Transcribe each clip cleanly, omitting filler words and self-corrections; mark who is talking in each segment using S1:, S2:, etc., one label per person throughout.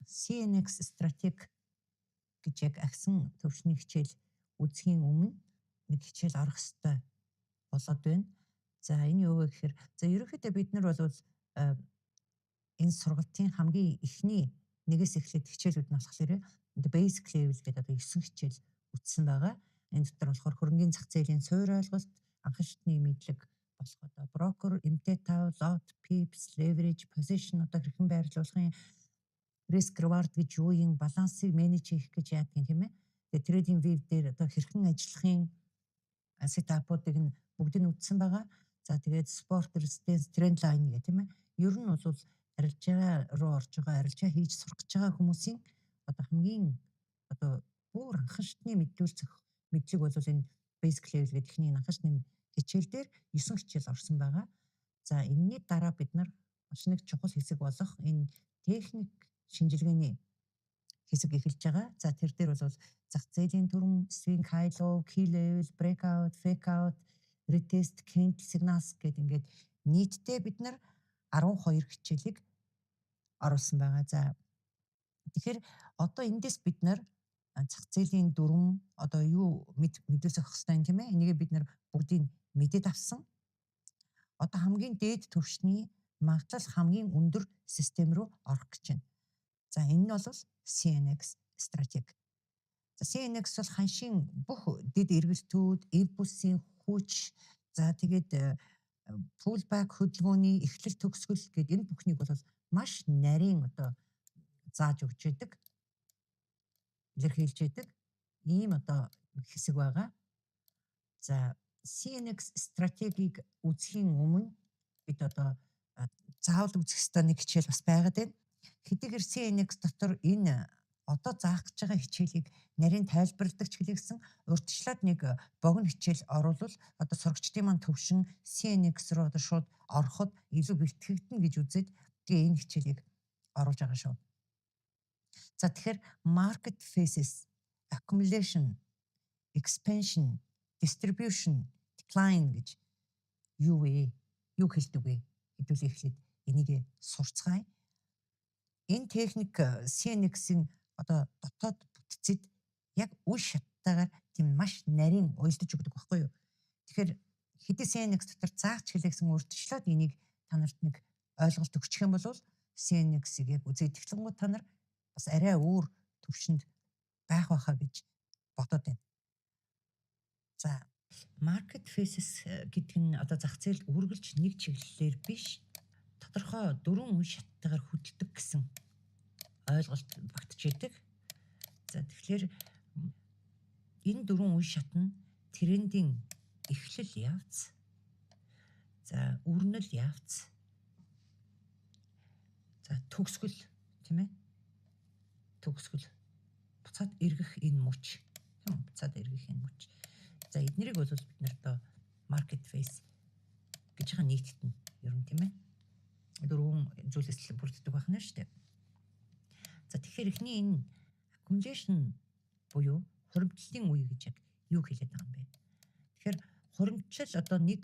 S1: CNX стратеги гэж яг агсан төвшний хичээл үзхийн өмнө нэг хичээл орох хэрэгтэй болоод байна. За энэ юу вэ гэхээр ерөнхийдөө бид нар бол энэ сургалтын хамгийн эхний нэгээс эхлээд хичээлүүд нь болохоор basic level гэдэг одоо 9 хичээл үтсэн байгаа. Энэ дотор болохоор хөрөнгөний зах зээлийн суурь ойлголт, анхан шатны мэдлэг болох одоо broker, MT5, lot, pips, leverage, position одоо хэрхэн байрлуулахын, risk reward гэж юу юм, балансыг менеж хийх гэж яадаг юм тийм ээ. Тэгээ trading view дээр одоо хэрхэн ажиллахын сетапуудыг нь бүгдийг нь үтсэн байгаа. За тэгээд sport resistance trend line гэх тийм ээ. Ер нь бол арилжаа руу орж байгаа, арилжаа хийж сурах гэж байгаа хүмүүсийн одоо хамгийн одоо бүр анхан шатны мэдлэг бол энэ basic level гэдэг ихний анхан шатны хичээл дээр 9 хичээл орсон байгаа. За энэний дараа бид нар маш нэг чухал хэсэг болох энэ техник шинжилгээний хэсэг эхэлж байгаа. За тэр дээр бол зах зээлийн дүрм, swing high low, key level, breakout, fake out, retest, candle signals гэдэг ингээд нийтдээ бид нар 12 хичээлийг оруулсан байгаа. За тэгэхээр одоо эндээс бид нар зах зээлийн дүрм одоо юу мэдүүлэх хэвээр тийм ээ. Энийг бид нар бүгдийг мэдээд авсан. Одоо хамгийн дээд түвшний магадлал хамгийн өндөр систем рүү орох гэж байна. За энэ нь бол CNX стратеги. За CNX бол ханшийн бүх дэд эргэлтүүд, импульсийн хүч, за тэгээд pullback хөдөлгөөний эхлэл төгсгөл гэдэг энэ бүхнийг бол маш нарийн одоо зааж өгч яадаг, илэрхийлж яадаг ийм одоо хэсэг байгаа. За CNX стратегийг үзхийн өмнө бид одоо заавал үзэх ёстой нэг хичээл бас байгаад байна. Хэдийгээр CNX дотор энэ одоо заах гэж байгаа хичээлийг нарийн тайлбарладаг ч хэлсэн урьдчилаад нэг богино хичээл оруулал одоо сурагчдын маань төвшин CNX руу одоо шууд ороход илүү бэлтгэгдэнэ гэж үзээд тэгээ энэ хичээлийг оруулж байгаа шүү. За тэгэхээр market phases, accumulation, expansion, distribution, decline гэж юу вэ? Юу хэлдэг вэ? Хэдүүлээ эхлээд энийг сурцгаая. Энэ техник CNX-ийн одоо дотоод бүтцэд яг үе шаттайгаар тийм маш нарийн уйлдаж өгдөг байхгүй юу? Тэгэхээр хэдий CNX дотор заагч хэлсэн урьдчилаад энийг та нарт нэг ойлголт өгчих юм бол CNX-ийг яг үзээд эхлэнгүүт та нар бас арай өөр төвшөнд байх байхаа гэж бодоод байна. За market phases гэдэг нь одоо зах зээл үргэлж нэг чиглэлээр биш тодорхой 4 үе шаттайгаар хөдөлдөг гэсэн ойлголт багтж идэг. За тэгэхээр энэ 4 үе шат нь трендing эхлэл явц, за үрнэл явц, за төгсгөл тийм ээ. Төгсгөл буцаад эргэх энэ мөч. Тийм үү? Буцаад эргэх энэ мөч. За эднэрийг бол бид нарт market phase гэж байгаа нийтдэн ер нь тийм ээ. 4 зүйлээс бүрддэг байх нь шүү дээ. За тэгэхээр эхний энэ accumulation буюу хуримтлалын үе гэж яг юу хэлээд байгаа юм бэ? Тэгэхээр хуримтлал одоо нэг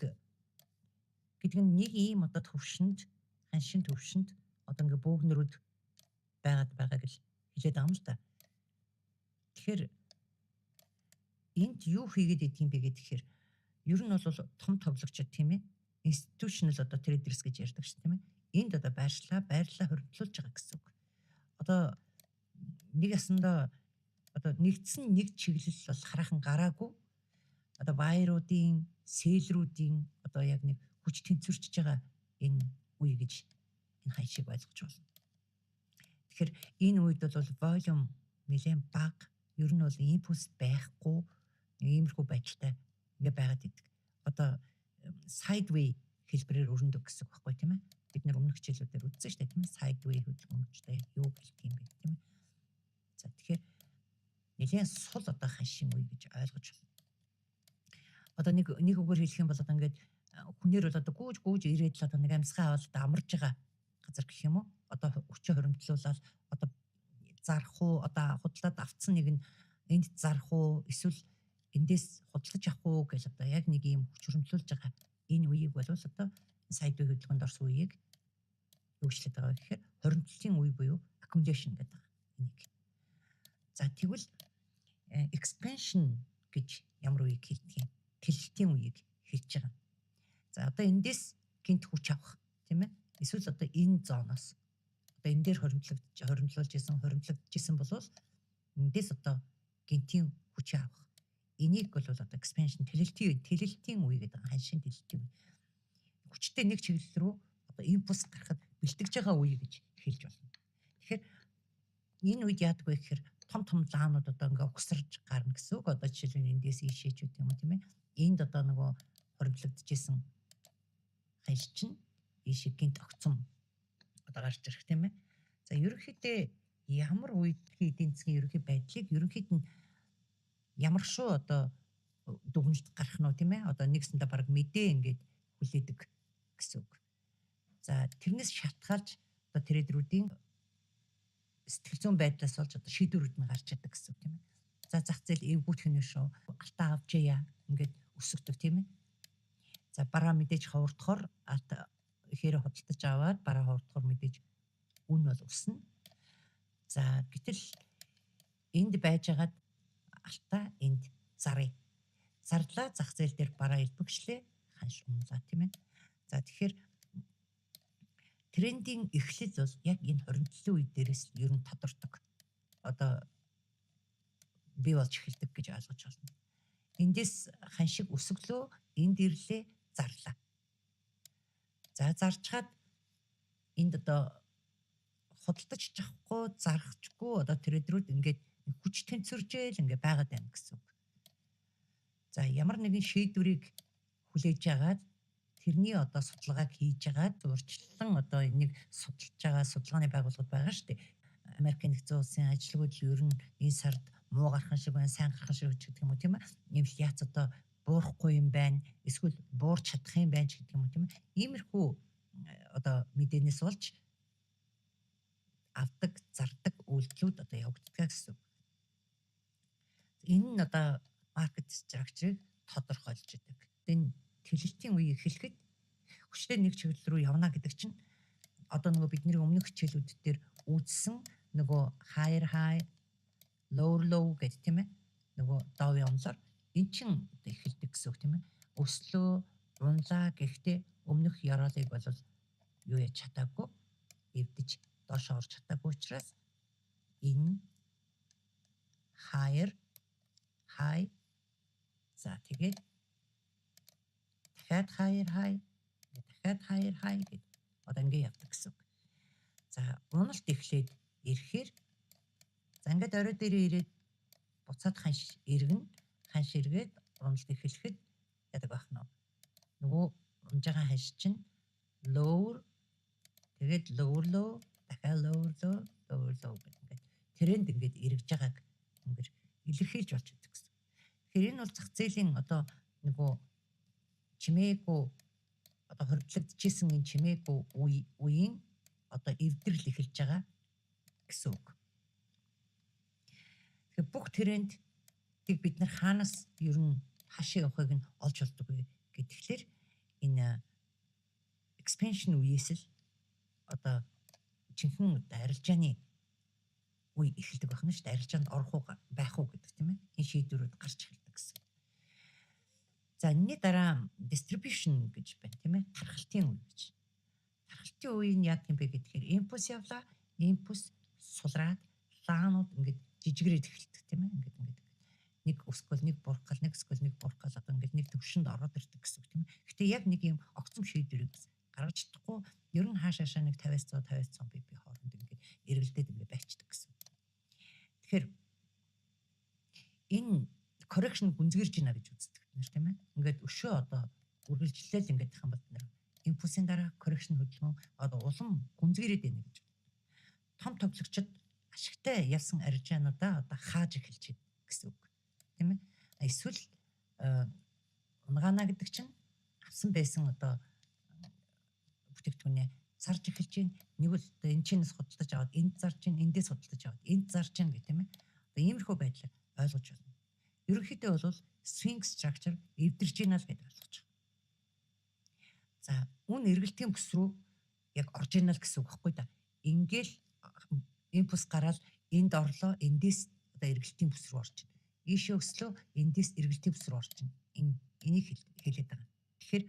S1: гэдэг нь нэг ийм одоо төвшөнд, ханшийн төвшөнд одоо ингээ бөөгнөрүүд байгааг л хэлээд байгаа юм л да. Тэгэхээр энд юу хийгээд идэм бэ гэхээр ер нь бол том тоглогчид тийм ээ. Institutional одоо traders гэж ярьдаг ш тийм ээ. Энд одоо байрлалаа хоригдлуулж байгаа гэсэн үг. Одоо нэг ясандаа одоо нэгдсэн нэг чиглэл бол хараахан гараагүй. Одоо buyer-уудын, seller-уудын одоо яг нэг хүч тэнцвэрчж байгаа энэ үе гэж энэ ханшийг ойлгож байна. Тэгэхээр энэ үед бол volume нэлээд бага, ер нь бол импульс байхгүй, иймэрхүү байдалтай ингээ байгаад идэг. Одоо sideway хэлбэрээр өрнөдөг гэсэн үг байхгүй тийм ээ. Бид нэр өмнөх хичээлүүдээр үзсэн шүү дээ тийм ээ. Sideway хөдөлгөөнчтэй юу гэх юм бэ тийм ээ. За тэгэхээр нэлээд сул одоо ханшийн үе гэж ойлгож байна. Одоо нэг үгээр хэлэх юм бол одоо ингээд хүнээр бол одоо гүүж ирээд л одоо нэг амьсгаа аваад амарж байгаа газар гэх юм уу? Одоо хүчээ хоримтлуулаад одоо зарах уу, одоо худлаад авцсан нэг нь энд зарах уу, эсвэл эндээс худалдаж авах уу гэж одоо яг нэг юм хүч хоримтлуулж байгаа энэ үеийг бол одоо сайдвей хөдөлгөөнд орсон үеийг юу гэжлээд байгаа гэхээр хоримтлалын үе буюу accumulation гэдэг. энийг. За тэгвэл expansion гэж ямар үгийг хэлдэг юм? Тэлэлтийн үгийг хэлж байгаа. За одоо эндээс гинт хүч авах тийм ээ? Эсвэл одоо энэ зооноос одоо энэ дээр хоримтлуулжсэн болвол эндээс одоо гинтийн хүч авах. Энийг бол одоо expansion тэлэлтийн үе гэдэг ханшийн тэлэлтийн үе. Хүчтэй нэг чиглэл рүү одоо импульс гарахад бэлтгэж байгаа үе гэж хэлж болно. Тэгэхээр энэ үед яадаг вэ гэхээр том лаанууд одоо ингээ угсарж гарна гэсэн үг. Одоо жишээлбэл эндээс ийшээ ч юм уу тийм ээ. Энд одоо нөгөө хоримтлагдчихсэн ханш чинь ийшээ гинт огцом одоо гарч ирэх тийм ээ. За ерөнхийдөө ямар үед эдийн засгийн ерөнхий байдлыг ерөнхийд нь ямар шүү одоо дүгнэлт гарах нь тийм ээ. Одоо нэгсэндээ баг мэдээ ингээд хүлээдэг гэсэн үг. За тэрнээс шалтгаалж одоо трейдеруудын сэтгэл зүйн байдлаас болж одоо шийдвэрүүд нь гарч идэг гэсэн үг тийм ээ. За зах зээл эвгүүтх нь шүү. Алтаа авч яа ингээд өсөгдөг тийм ээ. За бараа мэдээж ховордохоор ихээр худалдаж аваад бараа ховордохоор мэдээж үн бол өснө. За гэтэл энд байжгаад алтаа энд зарыг. Зарлаа зах зээл дээр бараа илбэгчлээ ханш унлаа тийм ээ. За тэгэхээр трендing эхлэл бол яг энэ хоримтлалын үе дээрээс ер нь тодордог. Одоо бий болж эхэлдэг гэж ойлгож байна. Эндээс ханшиг өсөглөө, энд ирлээ, зарлаа. За зарчгаад энд одоо худалдаж авахгүй, зарахчгүй одоо трейдерүүд ингээд хүч тэнцвэржээл ингээд байгаад байна гэсэн үг. За ямар нэгэн шийдвэрийг хүлээж агаад тэрний одоо судалгааг хийж агаад урьдчилан одоо энийг судалж байгаа судалгааны байгууллагууд байгаа шүү дээ. Америкийн нэгдсэн улсын ажилгүйд ер нь энэ сард муу гарах шиг байна, сайн гарах шиг гэдэг юм уу тийм ээ. Инфляц одоо буурахгүй юм байна, эсвэл буурч чадах юм байна гэдэг юм уу тийм ээ. Иймэрхүү одоо мэдээнээс болж авдаг, зардаг үйлдэлүүд одоо явагддаг гэсэн. Энэ нь одоо маркет structure-ыг тодорхойлж идэг. Энэ тэлэлтийн үе эхлэхэд хүчтэй нэг чиглэл рүү явна гэдэг чинь одоо нөгөө бидний өмнөх хичээлүүд дээр үзсэн нөгөө higher high, lower low гэдэг тийм ээ. Нөгөө давын онлоор эн чинь эхэлдэг гэсэн үг тийм ээ. Өслөө, унлаа гэхдээ өмнөх яроолыг бол юу яж чадаагүй, эвдэж доош орж чадаагүй учраас энэ higher high за тэгээд дахиад higher high гэдэг одоо ингэ явдаг гэсэн үг. За уналт эхлээд ирэхээр за ингээд орой дээр ирээд буцаад ханш эргэн ханш эргээд уналт эхлэхэд яадаг байх нь нөгөө унж байгаа ханш чинь lower тэгээд lower low дахиад lower low гэдэг тренд ингээд эргэж байгааг ингээд илэрхийлж болж байдаг гэсэн. Тэгэхээр энэ бол зах зээлийн одоо нөгөө чимээгүй одоо хоригдлогдчихсэн энэ чимээгүй үеийн одоо эвдрэл эхэлж байгаа гэсэн үг. Тэгэхээр бүх трендийг бид нар хаанаас ер нь хаашаа явахыг нь олж болдог вэ гэхлээр энэ expansion үеэс л одоо жинхэнэ арилжааны үе эхэлдэг байна шүү дээ. Арилжаанд орох уу байх уу гэдэг тийм ээ. Энэ шийдвэрүүд гарч эхэлдэг гэсэн. За энэний дараа distribution гэж байна тийм ээ. Тархалтын үе гэж. Тархалтын үе нь яг юм бэ гэхээр импульс явлаа. Импульс сулраад лаанууд ингээд жижигрээд эхэлдэг тийм ээ. Ингээд нэг өсгөл нэг бургал нэг өсгөл нэг бургал одоо ингээд нэг төвшөнд ороод ирдэг гэсэн үг тийм ээ. Гэтэ яг нэг юм огцом шийдвэрийг гаргаж чадахгүй ер нь хаашаашаа нэг 50-100 BP хооронд ингээд эргэлдээд ингээд байцдаг гэсэн. Тэгэхээр энэ correction гүнзгийрж байна гэж үздэг бид нар тийм ээ. Ингээд өшөө одоо үргэлжлээл ингээд тах юм бол бид нар импульсийн дараа correction хөдөлгөөн одоо улам гүнзгийрээд байна гэж. Том тоглогчид ашигтай явсан арилжаануудаа одоо хааж эхэлж байна гэсэн үг. Тийм ээ. Эсвэл унгаана гэдэг чинь авсан байсан одоо бүтээгдэхүүнээ зарж эхэлж байна. Нэг л энэ чинээс худалдаж аваад энд зарж байна, эндээс худалдаж аваад энд зарж байна гэх тийм ээ. Одоо иймэрхүү байдлаар ойлгож байна. Ерөнхийдөө бол swing structure эвдэрж байна л гэж ойлгож байгаа. За үн эргэлтийн бүс рүү яг орж ийнал гэсэн үг байхгүй да. Ингээл импульс гараад энд орлоо, эндээс одоо эргэлтийн бүс рүү орж байна. Ийшээ өслөө, эндээс эргэлтийн бүс рүү орж байна. Энийг хэлээд байгаа. Тэгэхээр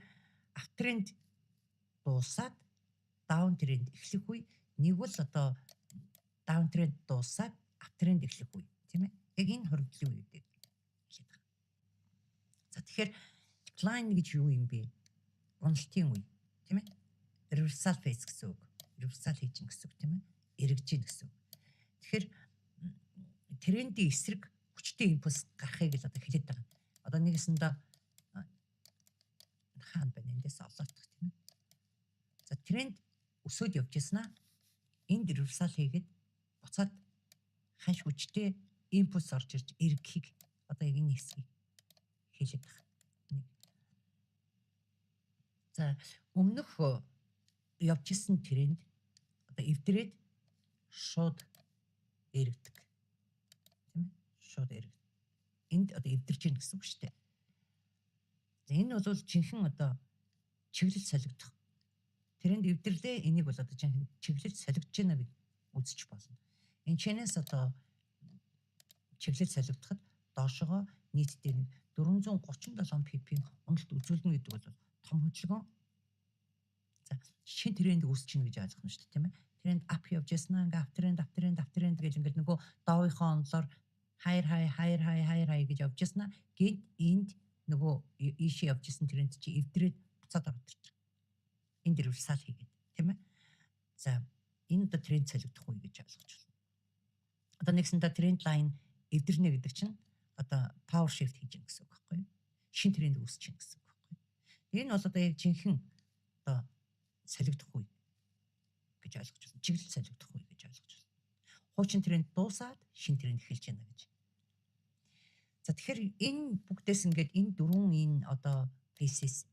S1: ап тренд дуусаад даун тренд эхлэх үе, нэг бол одоо даун тренд дуусаад ап тренд эхлэх үе, тийм ээ. Яг энэ хоригдлын үеийг хэлээд байгаа. За тэгэхээр decline гэж юу юм бэ? Уналтын үе, тийм ээ. Reversal phase гэсэн үг. Reversal хийж гин гэсэн үг, тийм ээ. Эргэж гин гэсэн үг. Тэгэхээр трендийн эсрэг хүчтэй импульс гарахыг л одоо хэлээд байгаа. Одоо нэгэсэндээ хаана байна эндээс олоодох, тийм ээ. За тренд өсөд явж яснаа энд reversal хийгээд буцаад ханш хүчтэй импульс орж ирж эргэхийг одоо яг энэ хэсгийг хэлээд байгаа. За өмнөх явж исэн тренд одоо эвдрээд шууд эргдэг. Тийм ээ? Шууд эргдэг. Энд одоо эвдэрж гин гэсэн үг шүү дээ. За энэ бол жинхэнэ одоо чиглэл солигдох. Тренд эвдэрлээ, энийг бол одоо жинхэнэ чиглэл солигдож байна гэж үзэж болно. Энэ чэнэс одоо чиглэл солигдоход доошогоо нийтдээ нэг 437 pp-ийн уналт үзүүлнэ гэдэг бол том хөдөлгөөн. За шинэ тренд үүсчихнэ гэж ойлгох нь шүү дээ, тийм ээ. Тренд ап явж яснаа ингээ ап тренд гэж ингээд нөгөө доовынхоо онолоор хаяр гэж явж яснаа гээд энд нөгөө ийшээ явж исэн тренд чи эвдрээд буцаад орж ирж байгаа. Энд reversal хийгээд, тийм ээ. За энэ одоо тренд солигдох үе гэж ойлгож байна. Одоо нэгсэндээ тренд лайн эвдэрнэ гэдэг чинь одоо power shift хийж гин гэсэн үг байхгүй юу? Шинэ тренд үүсчихнэ гэсэн үг байхгүй юу? Энэ бол одоо яг жинхэнэ одоо солигдох үе гэж ойлгож байна. Чиглэл солигдох үе гэж ойлгож байна. Хуучин тренд дуусаад шинэ тренд эхэлж байна гэж. За тэгэхээр энэ бүгдээс ингээд энэ дөрвөн энэ одоо phases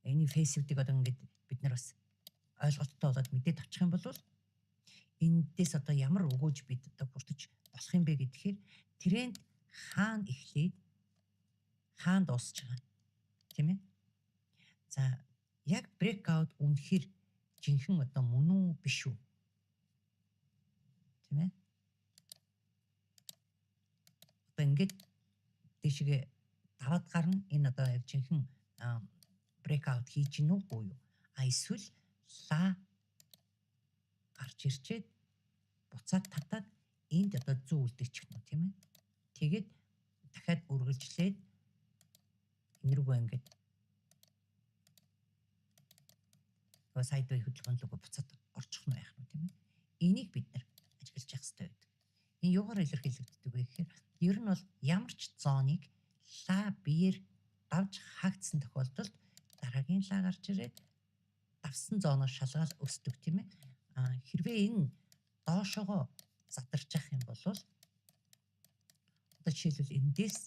S1: энэ phase-үүдийг одоо ингээд бид нар бас ойлголттой болоод мэдээд авчих юм бол эндээс одоо ямар өгөөж бид одоо бүрдэж болох юм бэ гэхээр тренд хаана эхлээд хаана дуусч байгаа. Тийм ээ. За яг breakout үнэхээр жинхэнэ одоо мөн үү биш үү? Тийм ээ. Одоо ингээд дэшигээ даваад гарна энэ одоо яг жинхэнэ breakout хийж гин үү буюу эсвэл ла гарч ирчээд буцаад татаад энд одоо зүү үлдээчих нь тийм ээ. Тэгээд дахиад үргэлжлээд энэ рүүгээ ингээд сайдын хөдөлгөөн рүү буцаад орчих нь байх нь тийм ээ. Энийг бид нар ажиглаж явах хэрэгтэй байдаг. Энэ юугаар илэрхийлэгддэг вэ гэхээр ер нь бол ямар ч зооныг ла биеэр давж хаагдсан тохиолдолд дараагийн ла гарч ирээд давсан зооноос шалгаал өсдөг тийм ээ. Хэрвээ энэ доошогоо задарч явах юм бол одоо жишээлбэл эндээс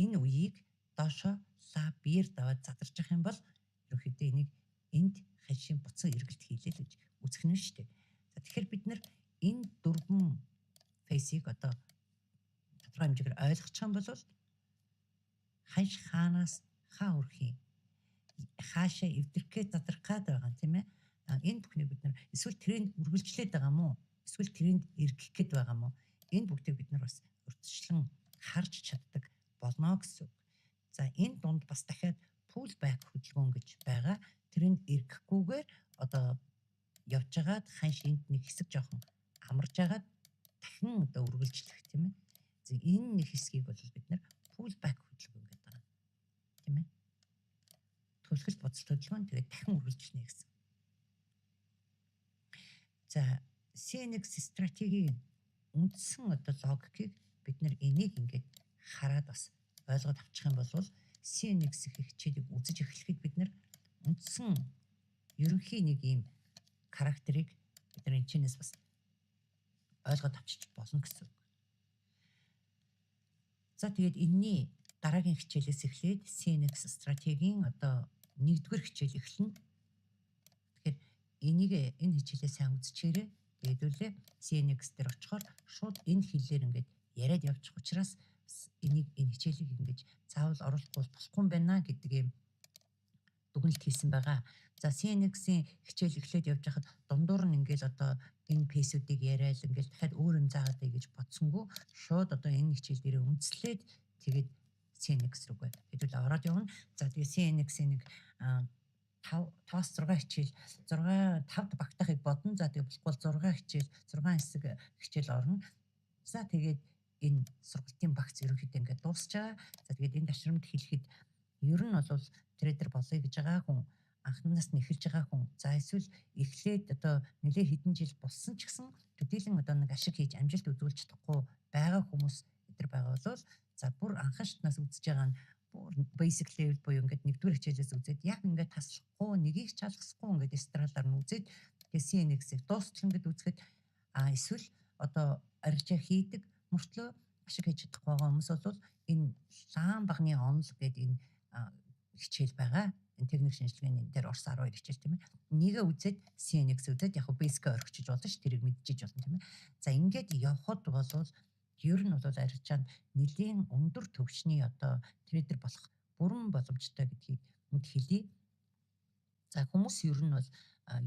S1: энэ үеийг доошоо ла биеэр даваад задарч явах юм бол ерөнхийдөө энийг энд хашийн буцан эргэлт хийлээ гэж үзэх нь шүү дээ. За тэгэхээр бид нар энэ дөрвөн фейсийг одоо тодорхой хэмжээгээр ойлгочих юм бол ханш хаанаас хаа өрөх юм хаашаа эвдэрхээ задрах гад байгаа тийм ээ. Энэ бүхнийг бид нар эсвэл тренд үргэлжлээд байгаа мó эсвэл тренд эргэх гээд байгаа мó энэ бүгдийг бид нар бас урьдчилан харж чаддаг болно гэсэн үг. За энэ дунд бас дахиад pull back хөдөлгөөн гэж байгаа. Тренд эргэхгүйгээр одоо явж байгаад ханш энд нэг хэсэг жоохон амарж байгаад дахин одоо үргэлжлэх тийм ээ. За энэ нэг хэсгийг бол бид нар pull back хөдөлгөөн гэдэг байгаа. Тийм ээ. Төлхөл боцолт хөдөлгөөн тэгээд дахин үргэлжлэнэ гэсэн. За CNX стратегийн үндсэн одоо логикийг бид нар энийг ингээд хараад бас ойлгоод авчих юм бол CNX хичээлийг үзэж эхлэхэд бид нар үндсэн ерөнхий нэг ийм характерыг бид нар энэ чинээс бас ойлгоод авчиж болно гэсэн үг. За тэгээд энэний дараагийн хичээлээс эхлээд CNX стратегийн одоо нэгдүгээр хичээл эхэлнэ. Тэгэхээр энэ хичээлээ сайн үзчихээрэй. Тэгэдүүлээ CNX дээр очихоор шууд энэ хэллээр ингээд яриад явчих учраас энэ хичээлийг ингэж заавал оруулахгүй болохгүй юм байна гэдэг юм дүгнэлт хийсэн байгаа. За CNX-ийн хичээл эхлээд явж байхад дундуур нь ингээл одоо энэ пейсүүдийг яриад ингээл дахиад өөр юм заагаад бай гэж бодсонгүй шууд одоо энэ хичээл дээр үндэслээд тэгээд CNX рүүгээ хэдүүл ороод явна. За тэгээд CNX-ийн нэг 5-6 хичээл 5 багтаахыг бодно. За тэгээд болохгүй 6 хичээл 6 хэсэг хичээл орно. За тэгээд энэ сургалтын багц ерөнхийдөө ингээд дуусч байгаа. За тэгээд энэ ташрамд хэлэхэд ер нь бол трейдер болъё гэж байгаа хүн анхнаас нь эхэлж байгаа хүн за эсвэл эхлээд одоо нэлээ хэдэн жил болсон ч гэсэн төдийлөн одоо нэг ашиг хийж амжилт үзүүлж чадахгүй байгаа хүмүүс эдэр байгаа бол за бүр анхан шатнаас үзэж байгаа нь basic level буюу ингээд нэгдүгээр хичээлээс үзээд яг ингээд таслахгүй нэгийг ч алгасахгүй ингээд стралаар нь үзээд тэгээд CNX-ийг дуустал ингээд үзэхэд эсвэл одоо арилжаа хийдэг мөртлөө ашиг хийж чадахгүй байгаа хүмүүс бол энэ лаан багны онол гэдэг энэ хичээл байгаа. Энэ техник шинжилгээний дээр Орос 12 хичээл тийм ээ. Нэгэ үзээд CNX үзээд яг basic орхичиж болно ш тэрийг мэдчихэж болно тийм ээ. За ингээд явхад бол ер нь бол арилжаанд нэлийн өндөр төвшний одоо трейдер болох бүрэн боломжтой гэдгийг хэлье. За хүмүүс ер нь бол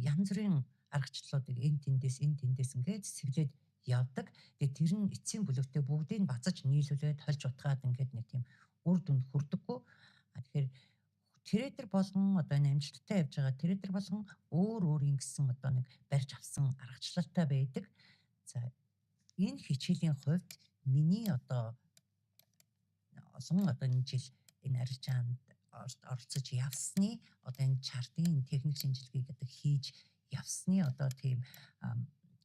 S1: янз бүрийн аргачлалуудыг энэ тэндээс ингээд сэглээд явдаг. Тэгээд тэр нь эцсийн бүлэгтээ бүгдийг бацаж нийлүүлээд хольж утгаад ингээд нэг тийм үр дүнд хүрдэггүй. Тэгэхээр трейдер болгон одоо энэ амжилттай явж байгаа трейдер болгон өөр ингэсэн одоо нэг барьж авсан аргачлалтай байдаг. За энэ хичээлийн хувьд миний одоо олон одоо энэ жил энэ арилжаанд оролцож явсны одоо энэ чартын техник шинжилгээг одоо хийж явсны одоо тийм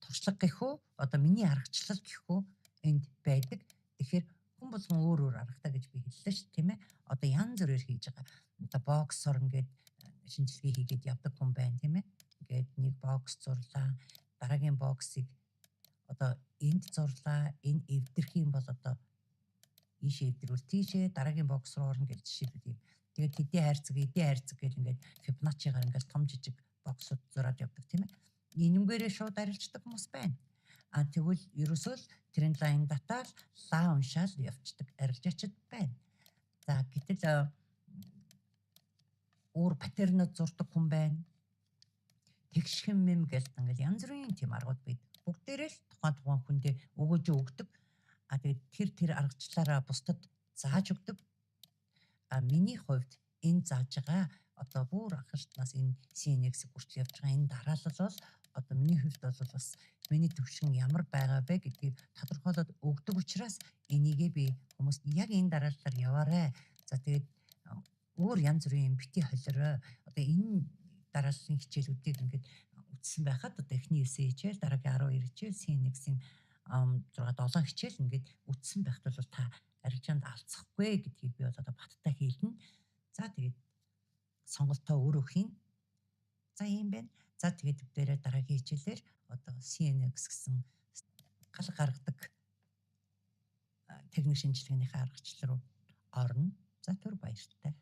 S1: туршлага гэхүү одоо миний аргачлал гэхүү энд байдаг. Тэгэхээр хүн болгон өөр аргатай гэж би хэллээ шүү тийм ээ. Одоо янз бүрээр хийж байгаа. Одоо боксор ингээд шинжилгээ хийгээд явдаг хүн байна тийм ээ. Ингээд нэг бокс зурлаа. Дараагийн боксыг одоо энд зурлаа. Энэ эвдэрх юм бол одоо ийшээ эвдрүүл тийшээ дараагийн бокс руу орно гэж жишээлбэл юм. Тэгээд эдийн хайрцаг гэж ингээд Fibonacci-гаар ингээд том жижиг боксууд зураад явдаг тийм ээ. Энэмгээрээ шууд арилждаг хүмүүс байна. Тэгвэл ерөөсөө л тренд лайн датаар лаа уншаал явцдаг арилжаачд байна. За гэтэл өөр паттернод зурдаг хүн байна. Тэгшхэн мэм гэлт ингээд янз бүрийн тийм аргууд байд. Бүгдээрээ л тухайн хүндээ өгөөж өгдөг. Тэгээд тэр аргачлалаараа бусдад зааж өгдөг. Миний хувьд энэ зааж байгаа одоо бүр анхаарчнаас энэ CNX хүртэл явж байгаа энэ дараалал бол одоо миний хувьд бол бас миний төвшин ямар байгаа бэ гэдгийг тодорхойлоод өгдөг учраас энийгээ би хүмүүст яг энэ дараалалаар яваарай. За тэгээд өөр янз бүрийн бити холироо одоо энэ дарааллын хичээлүүдийг ингээд үтсэн байхад одоо эхний 9 хичээл дараагийн 12 хичээл CNX-ийн 6-7 хичээл ингээд үтсэн байхад бол та арилжаанд алцахгүй гэдгийг би бол одоо баттай хэлнэ. За тэгээд сонголтоо өөрөө хийн. За ийм байна. За тэгээд бүгдээрээ дараагийн хичээлээр одоо CNX гэсэн гал гаргадаг техник шинжилгээнийхээ аргачлал руу орно. За түр баяртай.